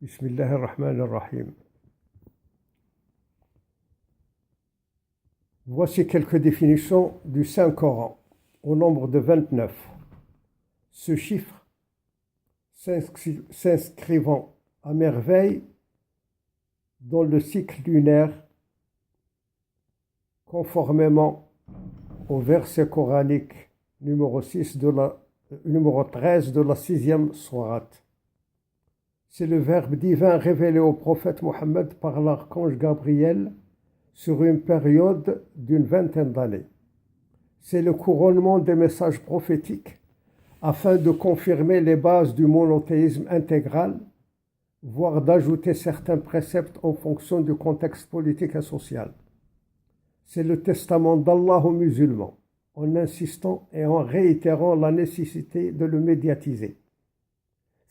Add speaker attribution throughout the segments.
Speaker 1: Bismillahirrahmanirrahim. Voici quelques définitions du Saint-Coran, au nombre de 29. Ce chiffre, s'inscrivant à merveille dans le cycle lunaire, conformément au verset coranique numéro 13 de la 6e sourate. C'est le verbe divin révélé au prophète Mohammed par l'archange Gabriel sur une période d'une vingtaine d'années. C'est le couronnement des messages prophétiques afin de confirmer les bases du monothéisme intégral, voire d'ajouter certains préceptes en fonction du contexte politique et social. C'est le testament d'Allah aux musulmans, en insistant et en réitérant la nécessité de le médiatiser.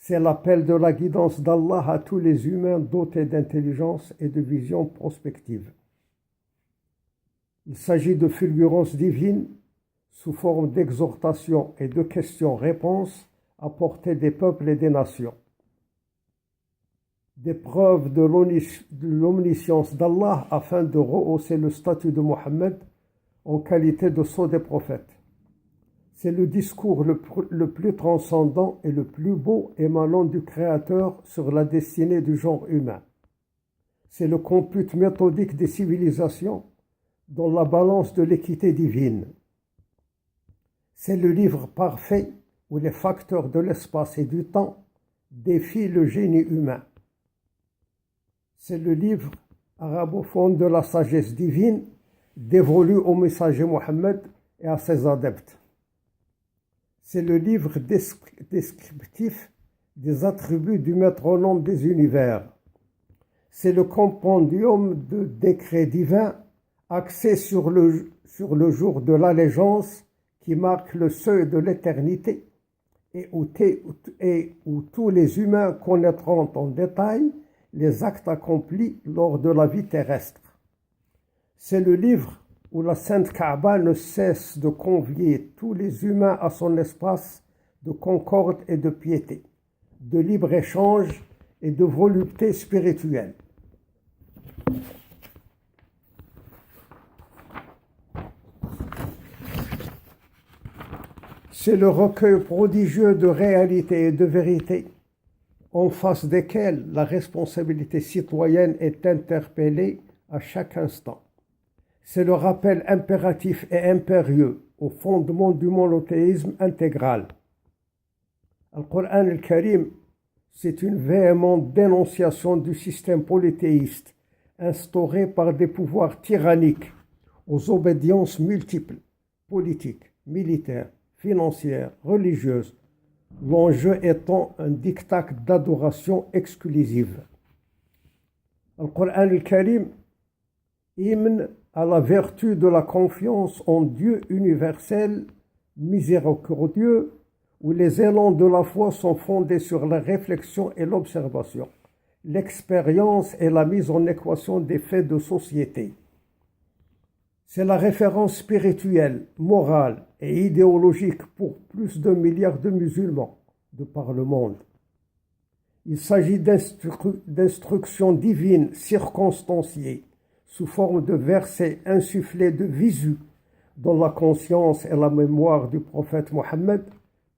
Speaker 1: C'est l'appel de la guidance d'Allah à tous les humains dotés d'intelligence et de vision prospective. Il s'agit de fulgurances divines sous forme d'exhortations et de questions-réponses à portée des peuples et des nations. Des preuves de l'omniscience d'Allah afin de rehausser le statut de Mohammed en qualité de sceau des prophètes. C'est le discours le plus transcendant et le plus beau émanant du Créateur sur la destinée du genre humain. C'est le compute méthodique des civilisations dans la balance de l'équité divine. C'est le livre parfait où les facteurs de l'espace et du temps défient le génie humain. C'est le livre arabophone de la sagesse divine dévolu au messager Mohammed et à ses adeptes. C'est le livre descriptif des attributs du métronome des univers. C'est le compendium de décrets divins axé sur le jour de l'allégeance qui marque le seuil de l'éternité et où tous les humains connaîtront en détail les actes accomplis lors de la vie terrestre. C'est le livre où la Sainte Kaaba ne cesse de convier tous les humains à son espace de concorde et de piété, de libre-échange et de volupté spirituelle. C'est le recueil prodigieux de réalité et de vérité, en face desquels la responsabilité citoyenne est interpellée à chaque instant. C'est le rappel impératif et impérieux au fondement du monothéisme intégral. Al-Qur'an al-Karim, c'est une véhémente dénonciation du système polythéiste instauré par des pouvoirs tyranniques aux obédiences multiples, politiques, militaires, financières, religieuses, l'enjeu étant un diktat d'adoration exclusive. Al-Qur'an al-Karim, hymne à la vertu de la confiance en Dieu universel, miséricordieux, où les élans de la foi sont fondés sur la réflexion et l'observation, l'expérience et la mise en équation des faits de société. C'est la référence spirituelle, morale et idéologique pour plus d'1 milliard de musulmans de par le monde. Il s'agit d'instructions divines circonstanciées sous forme de versets insufflés de visu dans la conscience et la mémoire du prophète Mohammed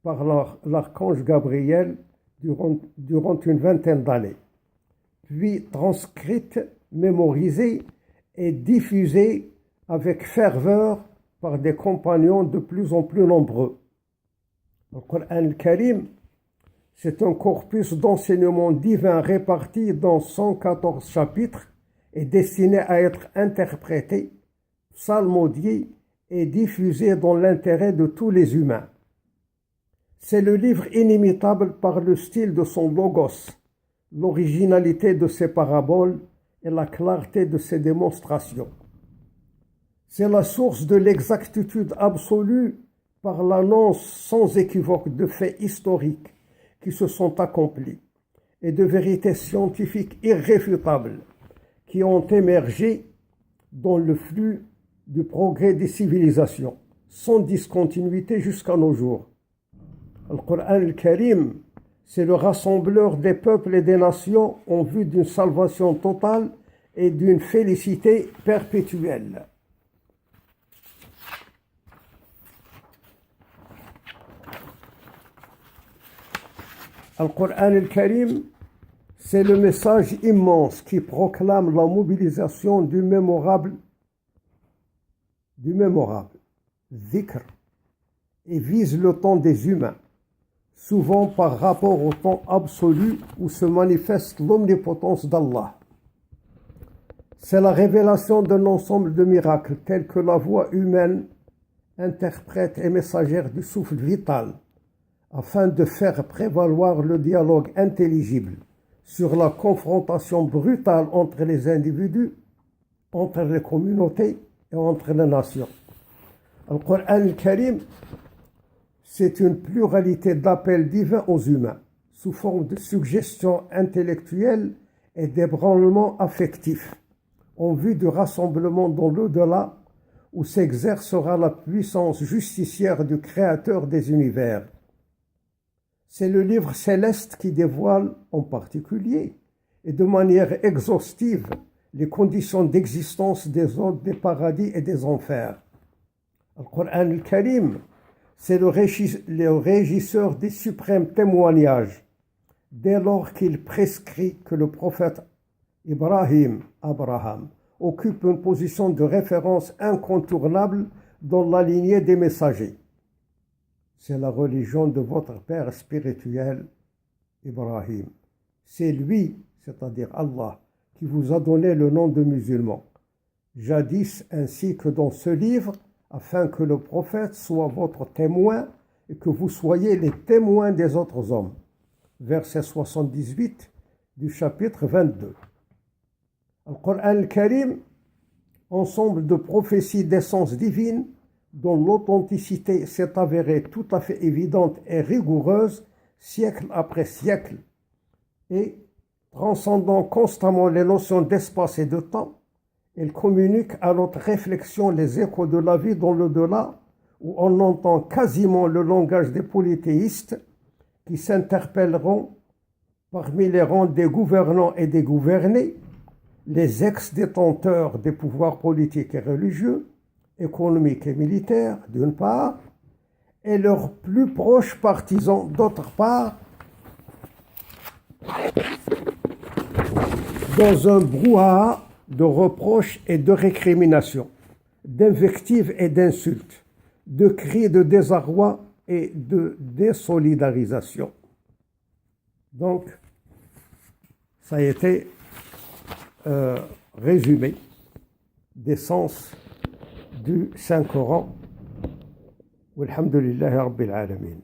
Speaker 1: par l'archange Gabriel durant une vingtaine d'années, puis transcrites, mémorisées et diffusées avec ferveur par des compagnons de plus en plus nombreux. Le Coran al-Karim, c'est un corpus d'enseignements divins répartis dans 114 chapitres et destiné à être interprété, psalmodié et diffusé dans l'intérêt de tous les humains. C'est le livre inimitable par le style de son logos, l'originalité de ses paraboles et la clarté de ses démonstrations. C'est la source de l'exactitude absolue par l'annonce sans équivoque de faits historiques qui se sont accomplis et de vérités scientifiques irréfutables qui ont émergé dans le flux du progrès des civilisations, sans discontinuité jusqu'à nos jours. Le Coran al-Karim, C'est le rassembleur des peuples et des nations en vue d'une salvation totale et d'une félicité perpétuelle. Al-Qur'an al-Karim, c'est le message immense qui proclame la mobilisation du mémorable, dhikr, et vise le temps des humains, souvent par rapport au temps absolu où se manifeste l'omnipotence d'Allah. C'est la révélation d'un ensemble de miracles tels que la voix humaine, interprète et messagère du souffle vital, afin de faire prévaloir le dialogue intelligible sur la confrontation brutale entre les individus, entre les communautés et entre les nations. Le Coran al-Karim, c'est une pluralité d'appels divins aux humains, sous forme de suggestions intellectuelles et d'ébranlements affectifs, en vue du rassemblement dans l'au-delà, où s'exercera la puissance justicière du Créateur des univers. C'est le livre céleste qui dévoile en particulier et de manière exhaustive les conditions d'existence des hôtes des paradis et des enfers. Le Coran al-Karim, c'est le régisseur des suprêmes témoignages, dès lors qu'il prescrit que le prophète Abraham, occupe une position de référence incontournable dans la lignée des messagers. C'est la religion de votre père spirituel, Ibrahim. C'est lui, c'est-à-dire Allah, qui vous a donné le nom de musulman, jadis ainsi que dans ce livre, afin que le prophète soit votre témoin et que vous soyez les témoins des autres hommes. Verset 78 du chapitre 22. Le Coran al-Karim, ensemble de prophéties d'essence divine, dont l'authenticité s'est avérée tout à fait évidente et rigoureuse, siècle après siècle, et transcendant constamment les notions d'espace et de temps, elle communique à notre réflexion les échos de la vie dans l'au-delà, où on entend quasiment le langage des polythéistes qui s'interpelleront parmi les rangs des gouvernants et des gouvernés, les ex-détenteurs des pouvoirs politiques et religieux, économiques et militaires, d'une part, et leurs plus proches partisans, d'autre part, dans un brouhaha de reproches et de récriminations, d'invectives et d'insultes, de cris de désarroi et de désolidarisation. Donc, ça a été résumé des sens du Saint-Coran. Walhamdulillahi Rabbil Alamin.